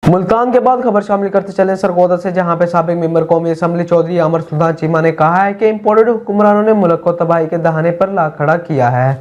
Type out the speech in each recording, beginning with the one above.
मुल्तान के बाद खबर शामिल करते चले सरगोदा से, जहां पे साबिक मेंबर कौमी असम्बली चौधरी आमिर सुल्तान चीमा ने कहा है कि इम्पोर्टेड हुक्मरानों ने मुल्क को तबाही के दहाने पर ला खड़ा किया है।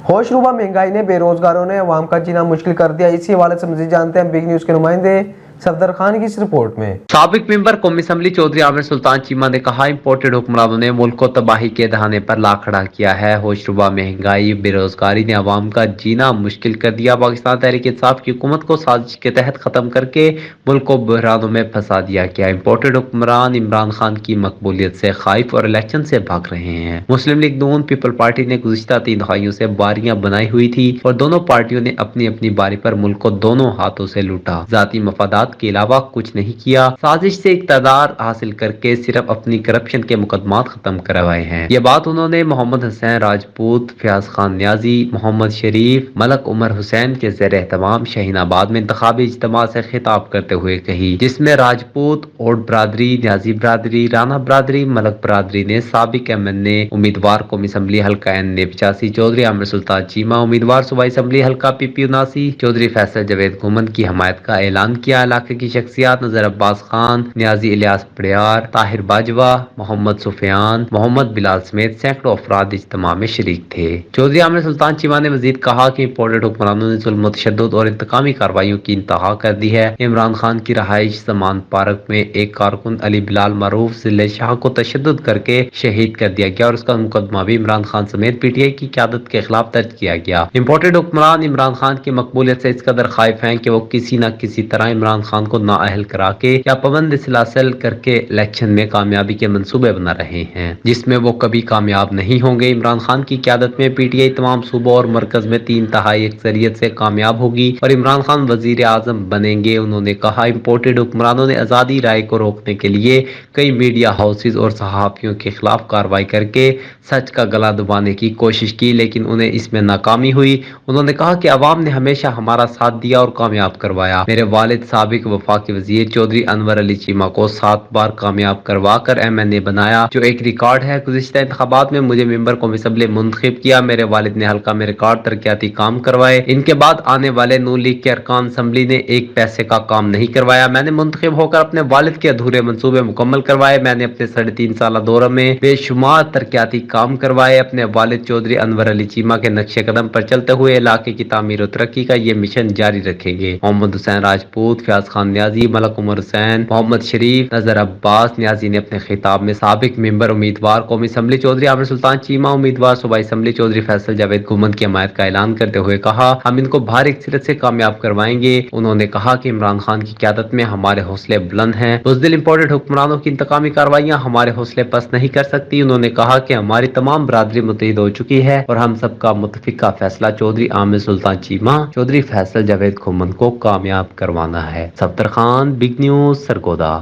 होशरुबा महंगाई ने बेरोजगारों ने अवाम का जीना मुश्किल कर दिया। इसी हवाले से मज़ीद जानते हैं बिग न्यूज के नुमाइंदे सफदर खान की इस रिपोर्ट में। साबिक मेंबर कौमी असम्बली चौधरी आमिर सुल्तान चीमा ने कहा, इम्पोर्टेड हुक्मरानों ने मुल्क को तबाही के दहाने पर ला खड़ा किया है। होशरुबा महंगाई बेरोजगारी ने अवाम का जीना मुश्किल कर दिया। पाकिस्तान तहरीक इंसाफ की हुकूमत को साजिश के तहत खत्म करके मुल्क को बहरानों में फंसा दिया गया। इम्पोर्टेड हुक्मरान इमरान खान की मकबूलियत से खाइफ और इलेक्शन से भाग रहे हैं। मुस्लिम लीग नून पीपल पार्टी ने गुज़िश्ता 3 दहाइयों से बारियां बनाई हुई थी और दोनों पार्टियों ने अपनी अपनी बारी पर मुल्क को दोनों हाथों से लूटा। जाती मफादात के अलावा कुछ नहीं किया। साजिश से इक़्तिदार हासिल करके सिर्फ अपनी करप्शन के मुकदमात खत्म करवाए हैं। ये बात उन्होंने मोहम्मद हुसैन राजपूत, फयाज खान न्याजी, मोहम्मद शरीफ, मलक उमर हुसैन के ज़ेर एहतमाम शाहीनाबाद में इंतखाबी इज्तिमा से खिताब करते हुए कही, जिसमें राजपूत, ओट बरादरी, न्याजी बरादरी, राना बरादरी, मलक बरादरी ने साबिक MNA उम्मीदवार कौमी असम्बली हल्का NA 85 चौधरी आमिर सुल्तान चीमा, उम्मीदवार सूबाई असम्बली हल्का PP 79 चौधरी फैसल जावेद घुमन की हमायत का ऐलान किया। इलाके की शख्सियात नजर अब्बास खान, न्याजी इलियास पड़ियार, ताहिर बाजवा, मोहम्मद सुफियान, मोहम्मद बिलाल समेत सैकड़ों अफराद इज्तिमा में शरीक थे। चौधरी आमिर सुल्तान चीमा ने मजीद कहा कि इम्पोर्टेड हुक्मरानों ने जुल्म, तशद्दुद और इंतकामी कार्रवाइयों की इंतहा कर दी है। इमरान खान की रहाइश समान पार्क में एक कारकुन अली बिलाल मरूफ जिले शाह को तशद्दुद करके शहीद कर दिया गया और उसका मुकदमा भी इमरान खान समेत PTI की क़यादत के खिलाफ दर्ज किया गया। इम्पोर्टेड हुक्मरान इमरान खान की मकबूलियत से इस कदर खाइफ हैं कि वो किसी न किसी तरह इमरान खान को नाअहल करा के या पाबंद सिलासिल करके इलेक्शन में कामयाबी के मंसूबे बना रहे हैं, जिसमें वो कभी कामयाब नहीं होंगे। इमरान खान की क़यादत में PTI तमाम सूबों और मरकज में 3/3 अक्सरियत से कामयाब होगी और इमरान खान वजीर आजम बनेंगे। उन्होंने कहा, इम्पोर्टेड हुक्मरानों ने आज़ादी राय को रोकने के लिए कई मीडिया हाउसेज और सहाफ़ियों के खिलाफ कार्रवाई करके सच का गला दबाने की कोशिश की, लेकिन उन्हें इसमें नाकामी हुई। उन्होंने कहा कि अवाम ने हमेशा हमारा साथ दिया और कामयाब करवाया। मेरे वालिद साबिक वफाकी वजीर चौधरी अनवर अली चीमा को 7 बार कामयाब करवा कर MNA बनाया, जो एक रिकॉर्ड है। गुज़िश्ता इंतखाबात में मुझे मेंबर कौमी असम्बली मुंतखब किया। मेरे वालिद ने हल्का में रिकॉर्ड तरक्याती काम करवाए। इनके बाद आने वाले नून लीग के अरकान असम्बली ने एक पैसे का काम नहीं करवाया। मैंने मुंतखब होकर अपने वालिद के अधूरे मंसूबे मुकम्मल करवाए। मैंने अपने 3.5 साल दौर में बेशुमार तरक्याती काम करवाए। अपने वालिद चौधरी अनवर अली चीमा के नक्शे कदम पर चलते हुए इलाके की तामीर और तरक्की का ये मिशन जारी रखेंगे। मोहम्मद हुसैन राजपूत, फयाज खान न्याजी, मलक उमर हुसैन, मोहम्मद शरीफ, नजर अब्बास न्याजी ने अपने खिताब में साबिक मेंबर उम्मीदवार कौमी असम्बली चौधरी आमिर सुल्तान चीमा, उम्मीदवार सूबाई असम्बली चौधरी फैसल जावेद घुमन की हमायत का ऐलान करते हुए कहा, हम इनको भारी अक्सरियत से कामयाब करवाएंगे। उन्होंने कहा कि इमरान खान की क़यादत में हमारे हौसले बुलंद हैं। बुज़दिल इम्पोर्टेड हुक्मरानों की इंतकामी कार्रवाइयां हमारे हौसले पस्त नहीं कर सकती। उन्होंने कहा कि हमारी तमाम बरादरी मुत्तहिद हो चुकी है और हम सबका मुत्तफिका फैसला चौधरी आमिर सुल्तान चीमा, चौधरी फैसल जावेद घुमन को कामयाब करवाना है। Safdar Khan, big news, Sargodha.